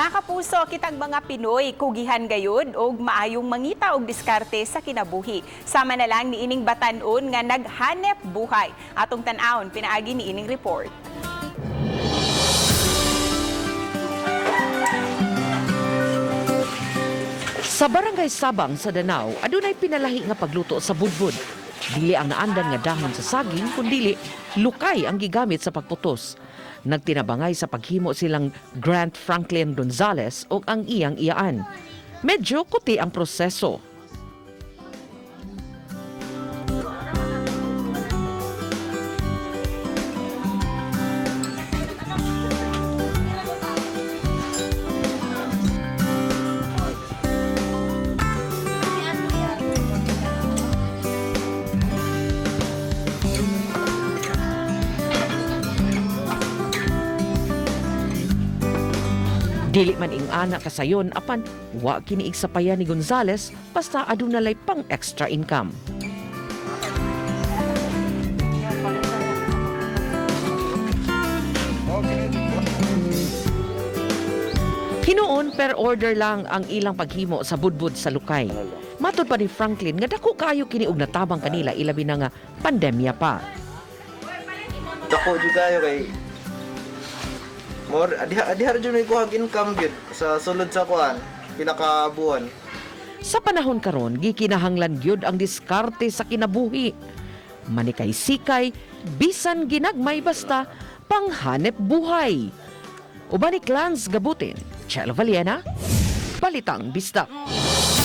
Mga kapuso, kitang mga Pinoy, kugihan gayud og maayong mangita og diskarte sa kinabuhi. Sama na lang ni ining batan-on nga naghanep buhay. Atong tan-awon pinaagi ni ining report. Sa Barangay Sabang sa Danau, adunay pinalahi nga pagluto sa budbud. Dili ang naandan nga dahon sa saging, kundili lukay ang gigamit sa pagputos. Nagtinabangay sa paghimo silang Grant Franklin Gonzales o ang iyang iyaan. Medyo kuti ang proseso. Dili man ing anak kasayon apan wa kini igsapayan ni Gonzales basta adunalay pang extra income. Hinuon per order lang ang ilang paghimo sa budbud sa lukay. Matod pa ni Franklin nga dako kayo kini og natabang kanila ilabi na nga pandemya pa. Dako jud kayo kay more adihar jud may kuhag income gyud sa sulod sa kuan pinakabuan. Sa panahon karon gikinahanglan gyud ang diskarte sa kinabuhi. Manikay sikay bisan ginagmay basta panghanep buhay. Uban ni Clans Gabutin, Chelo Valiena, Balitang Bista.